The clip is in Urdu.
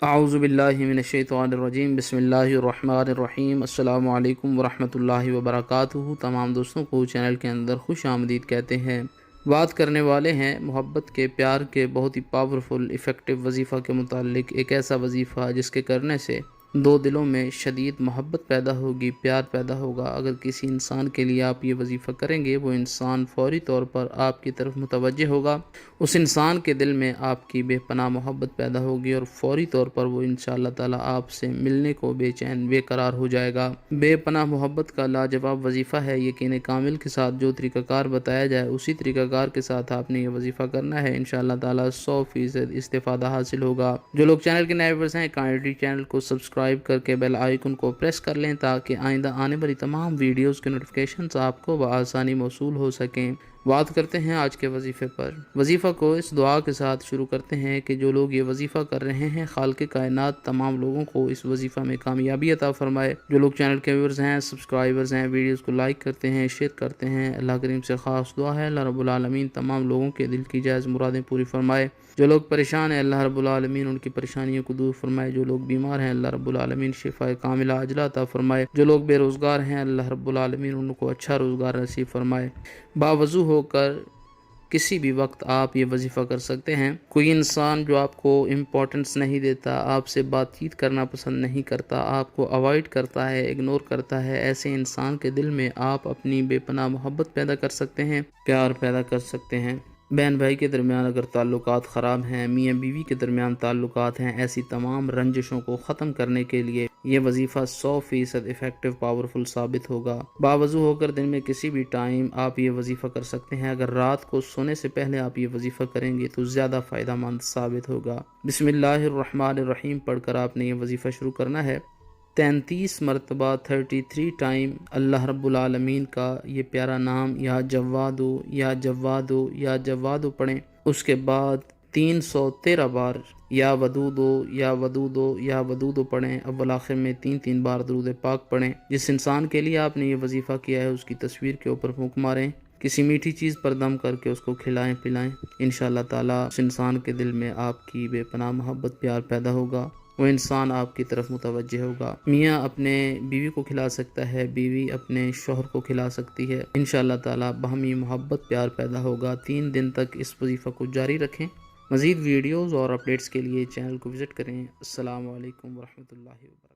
اعوذ باللہ من الشیطان الرجیم، بسم اللہ الرحمن الرحیم۔ السلام علیکم ورحمۃ اللہ وبرکاتہ۔ تمام دوستوں کو چینل کے اندر خوش آمدید کہتے ہیں۔ بات کرنے والے ہیں محبت کے، پیار کے بہت ہی پاورفل افیکٹو وظیفہ کے متعلق۔ ایک ایسا وظیفہ جس کے کرنے سے دو دلوں میں شدید محبت پیدا ہوگی، پیار پیدا ہوگا۔ اگر کسی انسان کے لیے آپ یہ وظیفہ کریں گے، وہ انسان فوری طور پر آپ کی طرف متوجہ ہوگا، اس انسان کے دل میں آپ کی بے پناہ محبت پیدا ہوگی اور فوری طور پر وہ انشاءاللہ تعالی آپ سے ملنے کو بے چین بے قرار ہو جائے گا۔ بے پناہ محبت کا لاجواب وظیفہ ہے۔ یقین کامل کے ساتھ جو طریقہ کار بتایا جائے اسی طریقہ کار کے ساتھ آپ نے یہ وظیفہ کرنا ہے، انشاءاللہ تعالی 100% استفادہ حاصل ہوگا۔ جو لوگ چینل کے نئے ویورز ہیں، کائنڈلی چینل کو سبسکرائب کر کے بیل آئیکن کو پریس کر لیں تاکہ آئندہ آنے والی تمام ویڈیوز کے نوٹیفیکیشنز آپ کو بآسانی موصول ہو سکیں۔ بات کرتے ہیں آج کے وظیفے پر۔ وظیفہ کو اس دعا کے ساتھ شروع کرتے ہیں کہ جو لوگ یہ وظیفہ کر رہے ہیں، خالق کائنات تمام لوگوں کو اس وظیفہ میں کامیابی عطا فرمائے۔ جو لوگ چینل کے ویورز ہیں، سبسکرائبرز ہیں، ویڈیوز کو لائک کرتے ہیں، شیئر کرتے ہیں، اللہ کریم سے خاص دعا ہے اللہ رب العالمین تمام لوگوں کے دل کی جائز مرادیں پوری فرمائے۔ جو لوگ پریشان ہیں، اللہ رب العالمین ان کی پریشانیوں کو دور فرمائے۔ جو لوگ بیمار ہیں، اللہ رب العالمین شفاء کاملہ عاجلہ عطا فرمائے۔ جو لوگ بے روزگار ہیں، اللہ رب العالمین ان کو اچھا روزگار نصیب فرمائے۔ باوضو ہو کر کسی بھی وقت آپ یہ وظیفہ کر سکتے ہیں۔ کوئی انسان جو آپ کو امپورٹنس نہیں دیتا، آپ سے بات چیت کرنا پسند نہیں کرتا، آپ کو اوائڈ کرتا ہے، اگنور کرتا ہے، ایسے انسان کے دل میں آپ اپنی بے پناہ محبت پیدا کر سکتے ہیں، پیار پیدا کر سکتے ہیں۔ بہن بھائی کے درمیان اگر تعلقات خراب ہیں، میاں بیوی کے درمیان تعلقات ہیں، ایسی تمام رنجشوں کو ختم کرنے کے لیے یہ وظیفہ 100% افیکٹو پاورفل ثابت ہوگا۔ باوضو ہو کر دن میں کسی بھی ٹائم آپ یہ وظیفہ کر سکتے ہیں۔ اگر رات کو سونے سے پہلے آپ یہ وظیفہ کریں گے تو زیادہ فائدہ مند ثابت ہوگا۔ بسم اللہ الرحمن الرحیم پڑھ کر آپ نے یہ وظیفہ شروع کرنا ہے۔ 33 مرتبہ 33 ٹائم اللہ رب العالمین کا یہ پیارا نام یا جوادو یا جوادو یا جوادو پڑھیں۔ اس کے بعد 313 بار یا ودودو یا ودودو یا ودودو پڑھیں۔ اول آخر میں 3 بار درود پاک پڑھیں۔ جس انسان کے لیے آپ نے یہ وظیفہ کیا ہے اس کی تصویر کے اوپر پھونک ماریں، کسی میٹھی چیز پر دم کر کے اس کو کھلائیں پلائیں۔ انشاءاللہ تعالی اس انسان کے دل میں آپ کی بے پناہ محبت پیار پیدا ہوگا، وہ انسان آپ کی طرف متوجہ ہوگا۔ میاں اپنے بیوی کو کھلا سکتا ہے، بیوی اپنے شوہر کو کھلا سکتی ہے۔ انشاءاللہ تعالی باہمی محبت پیار پیدا ہوگا۔ 3 دن تک اس وظیفہ کو جاری رکھیں۔ مزید ویڈیوز اور اپڈیٹس کے لیے چینل کو وزٹ کریں۔ السلام علیکم ورحمۃ اللہ وبرکاتہ۔